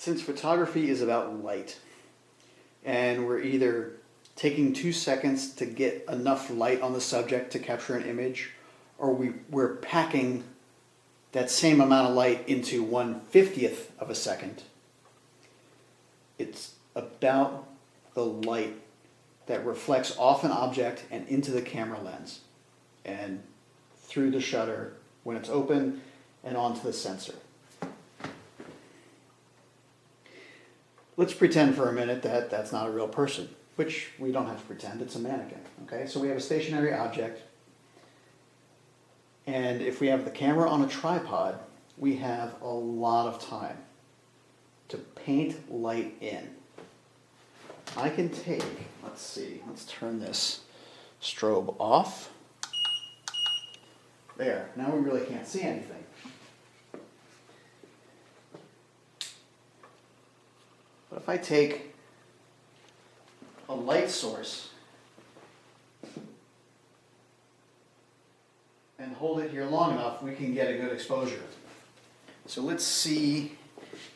Since photography is about light, and we're either taking 2 seconds to get enough light on the subject to capture an image, or we're packing that same amount of light into 1/50th of a second, it's about the light that reflects off an object and into the camera lens and through the shutter when it's open and onto the sensor. Let's pretend for a minute that that's not a real person, which we don't have to pretend, it's a mannequin. Okay, so we have a stationary object, and if we have the camera on a tripod, we have a lot of time to paint light in. I can take, let's turn this strobe off. There, now we really can't see anything. But if I take a light source and hold it here long enough, we can get a good exposure. So let's see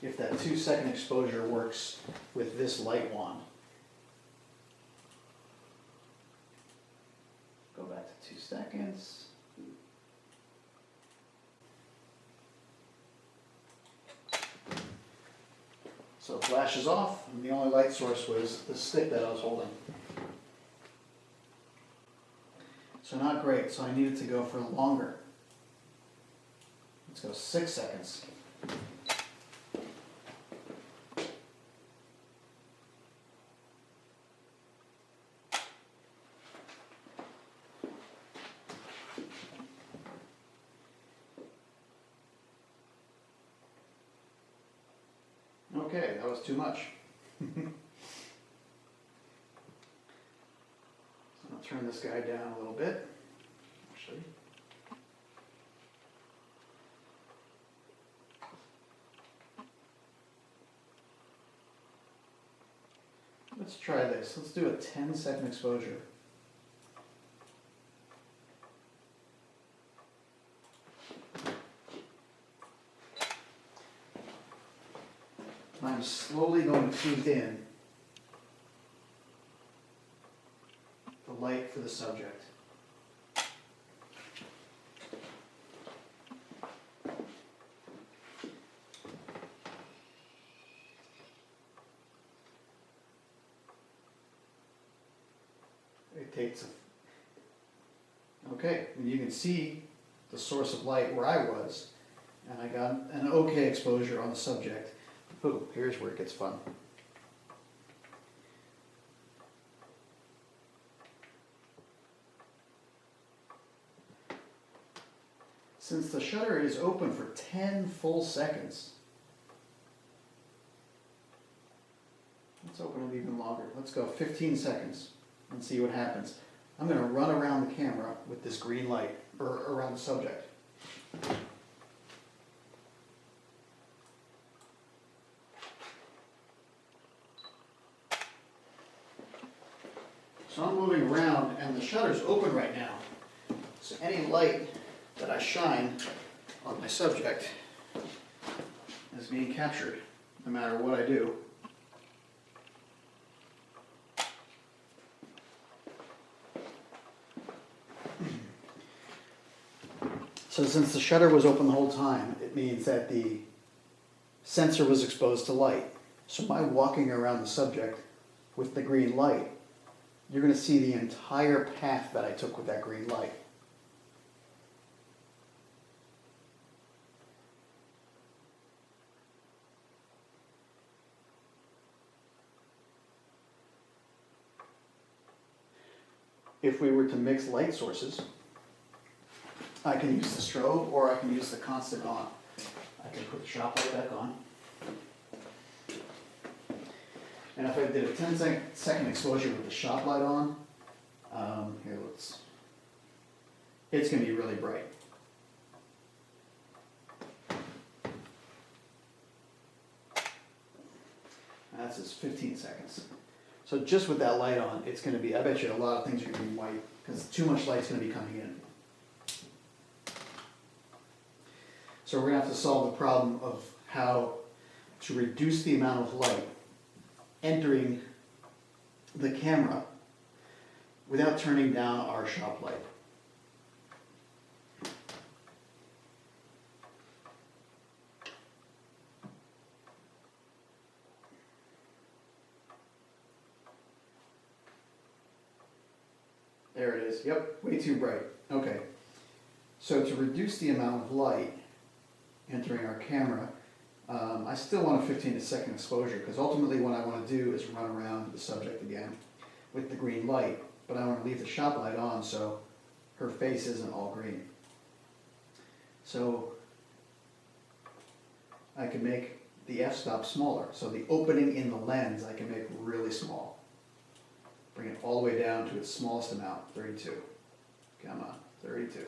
if that 2-second exposure works with this light wand. Go back to 2 seconds. So it flashes off, and the only light source was the stick that I was holding. So not great, so I needed to go for longer. Let's go 6 seconds. Okay, that was too much. So I'll turn this guy down a little bit, actually. Let's try this. Let's do a 10-second exposure. I'm slowly going to paint in the light for the subject. It takes okay, and you can see the source of light where I was, and I got an okay exposure on the subject. Ooh, here's where it gets fun. Since the shutter is open for 10 full seconds, let's open it even longer. Let's go 15 seconds and see what happens. I'm going to run around the camera with this green light, or around the subject. So I'm moving around, and the shutter's open right now. So any light that I shine on my subject is being captured, no matter what I do. So since the shutter was open the whole time, it means that the sensor was exposed to light. So by walking around the subject with the green light, you're going to see the entire path that I took with that green light. If we were to mix light sources, I can use the strobe or I can use the constant on. I can put the shop light back on. And if I did a 10-second exposure with the shop light on, it's going to be really bright. That's just 15 seconds. So just with that light on, it's going to be, I bet you a lot of things are going to be white because too much light's going to be coming in. So we're going to have to solve the problem of how to reduce the amount of light entering the camera without turning down our shop light. There it is. Yep, way too bright. Okay. So to reduce the amount of light entering our camera, I still want a 15-second exposure because ultimately what I want to do is run around the subject again with the green light, but I want to leave the shop light on so her face isn't all green. So I can make the f-stop smaller. So the opening in the lens I can make really small. Bring it all the way down to its smallest amount, 32. Come on, 32.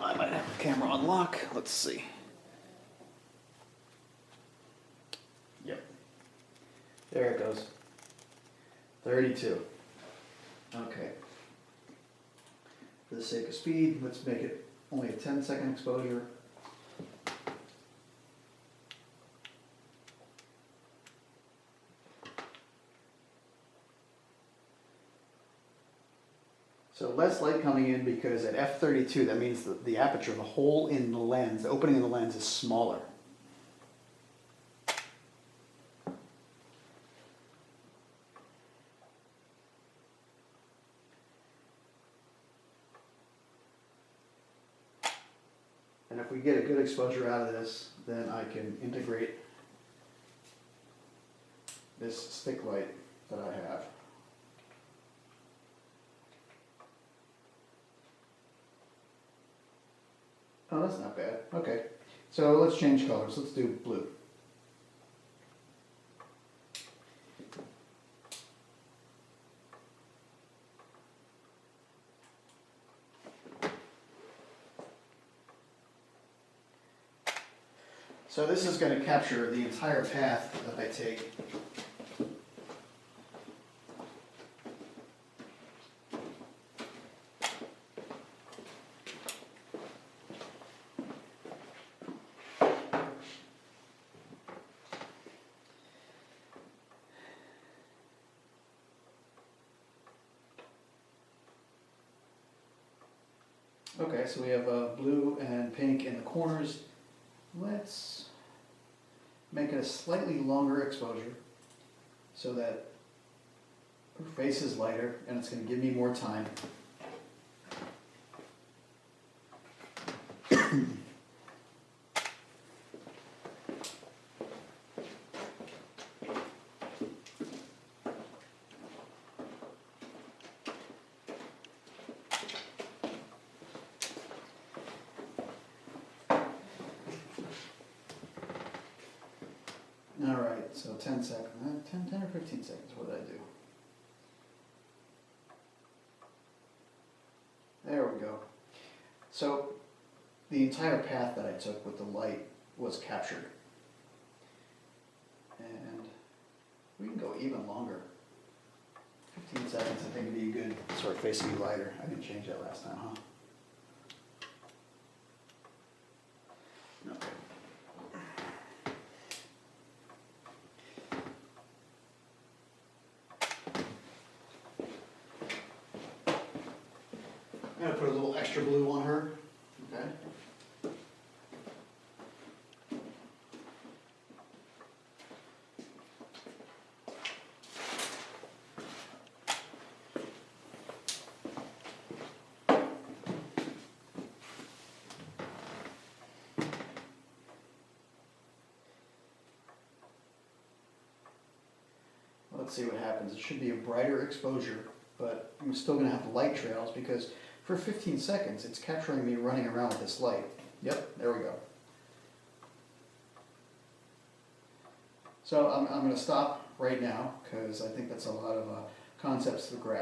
I might have the camera on lock. Let's see. Yep. There it goes. 32. Okay. For the sake of speed, let's make it only a 10-second exposure. So less light coming in because at f32, that means that the aperture, the hole in the lens, the opening in the lens is smaller. And if we get a good exposure out of this, then I can integrate this stick light that I have. Oh, that's not bad. Okay, so let's change colors. Let's do blue. So this is going to capture the entire path that I take. Okay, so we have blue and pink in the corners. Let's make it a slightly longer exposure so that her face is lighter and it's going to give me more time. All right, so 10 seconds, 10 or 15 seconds, what did I do? There we go. So the entire path that I took with the light was captured. And we can go even longer. 15 seconds I think would be good. Start facing you lighter. I didn't change that last time, huh? Okay. I'm going to put a little extra blue on her, okay? Let's see what happens. It should be a brighter exposure, but I'm still going to have the light trails because for 15 seconds, it's capturing me running around with this light. Yep, there we go. So I'm going to stop right now because I think that's a lot of concepts to grasp.